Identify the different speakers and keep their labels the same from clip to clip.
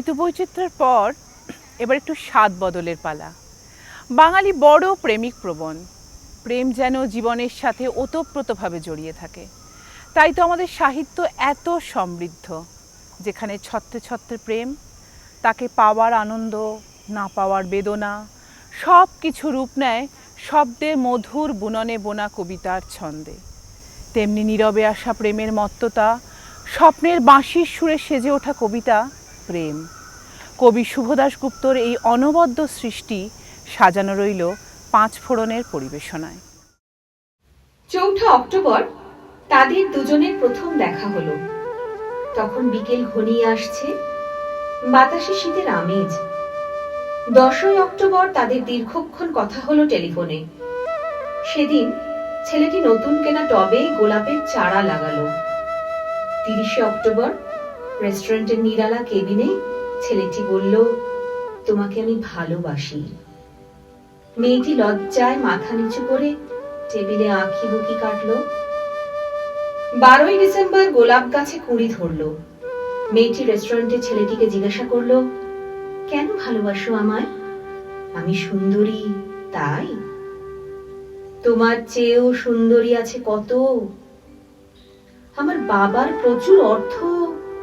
Speaker 1: ঋতুবৈচিত্র্যের পর এবার একটু স্বাদ বদলের পালা। বাঙালি বড় প্রেমিক প্রবণ, প্রেম যেন জীবনের সাথে ওতপ্রোতভাবে জড়িয়ে থাকে। তাই তো আমাদের সাহিত্য এত সমৃদ্ধ, যেখানে ছত্রে ছত্রে প্রেম, তাকে পাওয়ার আনন্দ, না পাওয়ার বেদনা, সব কিছু রূপ নেয় শব্দের মধুর বুননে বোনা কবিতার ছন্দে। তেমনি নীরবে আসা প্রেমের মত্ততা, স্বপ্নের বাঁশির সুরে সেজে ওঠা কবিতা প্রেম। কবি শুভদাস গুপ্তর এই অনবদ্য সৃষ্টি সাজানো রইল পাঁচ ফোড়নের পরিবেশনায়।
Speaker 2: ৪ অক্টোবর তাদের দুজনের প্রথম দেখা হলো। তখন বিকেল ঘনিয়ে আসছে, বাতাসে শীতের আমেজ। ১০ই অক্টোবর তাদের দীর্ঘক্ষণ কথা হলো টেলিফোনে। সেদিন ছেলেটি নতুন কেনা টবে গোলাপের চারা লাগালো। ৩০শে অক্টোবর রেস্টুরেন্টের নিরালা কেবিনে ছেলেটি বলল, তোমাকে আমি ভালোবাসি। মেয়েটি লজ্জায় মাথা নিচু করে টেবিলে আঁখি বুকি কাটলো। ১২ই ডিসেম্বর গোলাপ গাছে কুঁড়ি ধরলো। মেয়েটি রেস্টুরেন্টে ছেলেটিকে জিজ্ঞাসা করলো, কেন ভালোবাসো আমায়? আমি সুন্দরী তাই? তোমার চেয়েও সুন্দরী আছে কত। আমার বাবার প্রচুর অর্থ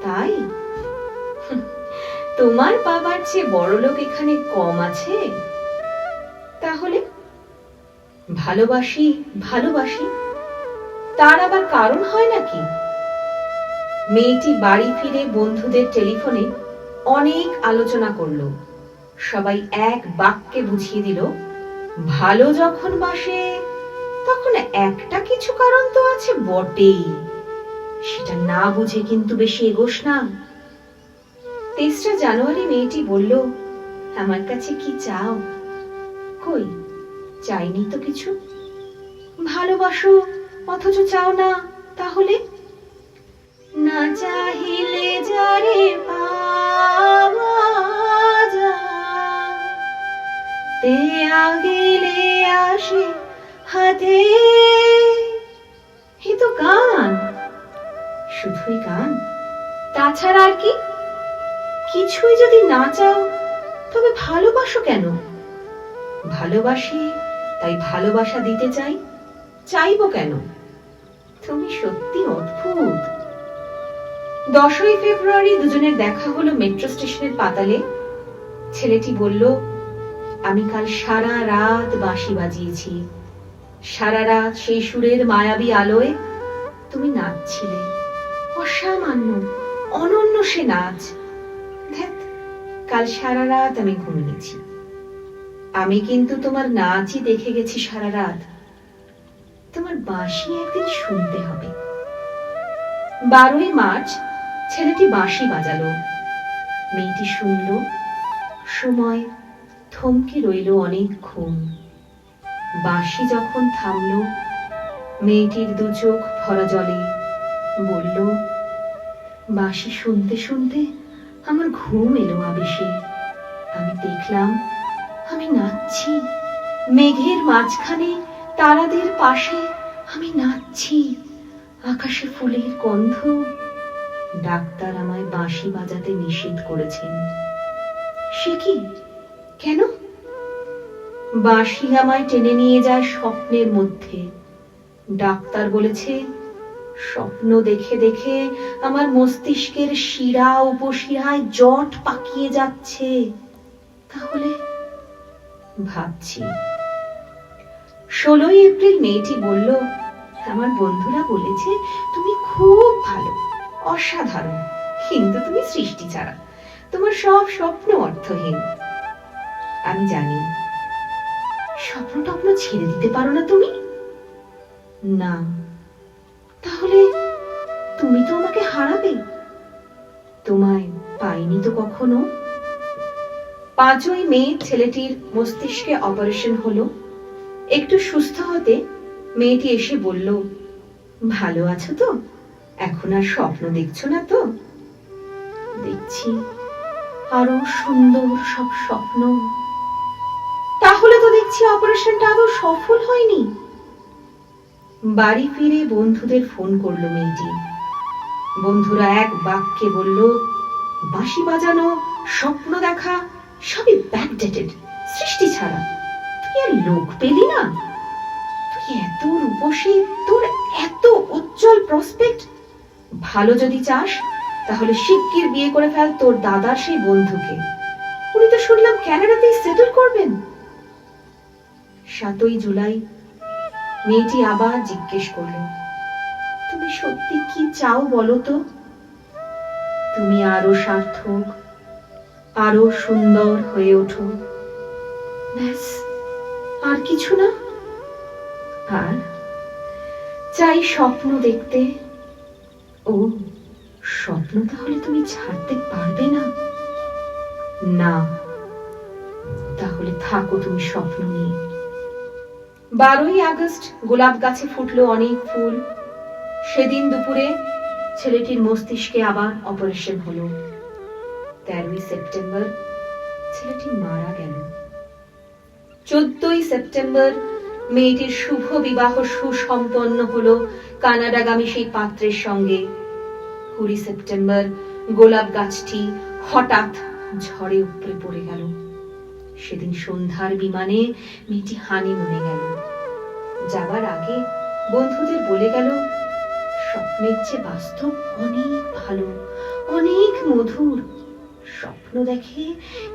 Speaker 2: তাই? তোমার বাবার চেয়ে বড়লোক এখানে কম আছে? তাহলে ভালোবাসি ভালোবাসি, তার আবার কারণ হয় নাকি? মেয়েটি বাড়ি ফিরে বন্ধুদের টেলিফোনে অনেক আলোচনা করলো। সবাই এক বাক্যে বুঝিয়ে দিল, ভালো যখন বাসে তখন একটা কিছু কারণ তো আছে বটেই। সেটা না বুঝে কিন্তু বেশি এগোস না। ৩০ জানুয়ারি মেয়েটি বলল, আমার কাছে কি চাও? কই, চাইনি তো কিছু। ভালোবাসো অথচ চাও না, তাহলে? না চাহিলে যারে পাওয়া যায়, তে আগিলে আসে হাতে। এই তো গান, শুধুই গান, তাছাড়া আর কি? কিছুই যদি না চাও তবে ভালোবাসো কেন? ভালোবাসি তাই ভালোবাসা দিতে চাই, চাইবো কেন? তুমি সত্যি অদ্ভুত। ১০ই ফেব্রুয়ারি দুজনের দেখা হলো মেট্রো স্টেশনের পাতালে। ছেলেটি বলল, আমি কাল সারা রাত বাঁশি বাজিয়েছি। সারা রাত সেই সুরের মায়াবী আলোয় তুমি নাচছিলে। অসামান্য অনন্য সে নাচ। ধ্যাৎ, কাল সারা রাত আমি ঘুমিয়েছি। আমি কিন্তু তোমার নাচই দেখে গেছি সারা রাত। তোমার বাঁশি একদিন শুনতে হবে। ১২ই মার্চ ছেলেটি বাঁশি বাজালো। মেয়েটি শুনল। সময় থমকে রইল অনেকক্ষণ। বাঁশি যখন থামল, মেয়েটির দু চোখ ভরা জলে। বলল, বাঁশি শুনতে শুনতে আমার ঘুম এলো আবেশে। আমি দেখলাম আমি নাচছি মেঘের মাঝখানে, তারাদের পাশে আমি নাচছি। আকাশে ফুলের গন্ধ। ডাক্তার আমায় বাঁশি বাজাতে নিষেধ করেছেন। সে কি? কেন? বাঁশি আমায় টেনে নিয়ে যায় স্বপ্নের মধ্যে। ডাক্তার বলেছে, স্বপ্ন দেখে দেখে আমার মস্তিষ্কের শিরা উপশিরায় জট পাকিয়ে যাচ্ছে। তাহলে ভাবছি। ১৬ই এপ্রিল মেয়েটি বলল, আমার বন্ধুরা বলেছে তুমি খুব ভালো, অসাধারণ, কিন্তু তুমি সৃষ্টি ছাড়া। তোমার সব স্বপ্ন অর্থহীন। আমি জানি। স্বপ্ন টপ্ন ছেড়ে দিতে পারো না তুমি? না। তাহলে তুমি তো আমাকে হারাবে। তোমায় পাইনি তো কখনো। ৫ই মে ছেলেটির মস্তিষ্কে অপারেশন হলো। একটু সুস্থ হতে মেয়েটি এসে বলল, ভালো আছো তো? এখন আর স্বপ্ন দেখছো না তো? দেখছি আরো সুন্দর সব স্বপ্ন। তাহলে তো দেখছি অপারেশনটা আদৌ সফল হয়নি। বাড়ি ফিরে বন্ধুদের ফোন করলো মেয়েটি। বন্ধুরা এক বাক্যে বলল, বাঁশি বাজানো স্বপ্ন দেখা সবই ব্যাকডেটেড, সৃষ্টি ছাড়া। তুই আর লোক পেলি না? তুই এত রূপসী, তোর এত উজ্জ্বল প্রসপেক্ট। ভালো যদি চাস তাহলে শিগগির বিয়ে করে ফেল তোর দাদার সেই বন্ধুকে। উনি তো শুনলাম কানাডাতেই সেটেল করবেন। 7ই জুলাই মেয়েটি আবার জিজ্ঞেস করল, তুমি সত্যি কি চাও বলো তো? তুমি আরো সার্থক, আরো সুন্দর হয়ে ওঠো, ব্যাস, আর কিছু না? আর চাই স্বপ্ন দেখতে। ও, স্বপ্ন তাহলে তুমি ছাড়তে পারবে না? না, তাহলে থাকো তুমি স্বপ্ন নিয়ে। 12ই আগস্ট গোলাপ গাছে ফুটলো অনেক ফুল। সেদিন দুপুরে ছেলেটির মস্তিষ্কে আবার অপারেশন হলো। 13ই সেপ্টেম্বর ছেলেটি মারা গেল। 14ই সেপ্টেম্বর মেয়েটির শুভ বিবাহ সুসম্পন্ন হলো কানাডাগামী সেই পাত্রের সঙ্গে। 20 সেপ্টেম্বর গোলাপ গাছটি হঠাৎ ঝড়ে উপড়ে পড়ে গেল। সেদিন সন্ধ্যার বিমানে মেয়েটি হানিমুনে গেল। যাবার আগে বন্ধুদের বলে গেল, স্বপ্নের চেয়ে বাস্তব অনেক ভালো, অনেক মধুর। স্বপ্ন দেখে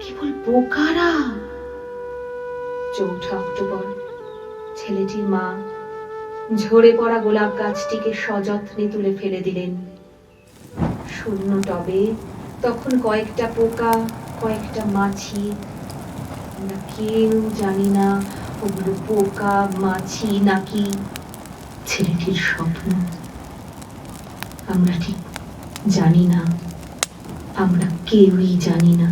Speaker 2: কেবল বোকারা। 4 অক্টোবর ছেলেটির মা ঝরে পড়া গোলাপ গাছটিকে সযত্নে তুলে ফেলে দিলেন। শূন্য টবে তখন কয়েকটা পোকা, কয়েকটা মাছি। আমরা কেউ জানি না ওগুলো পোকা, মাছি নাকি ছেলেটির স্বপ্ন। আমরা ঠিক জানি না, আমরা কেউই জানি না।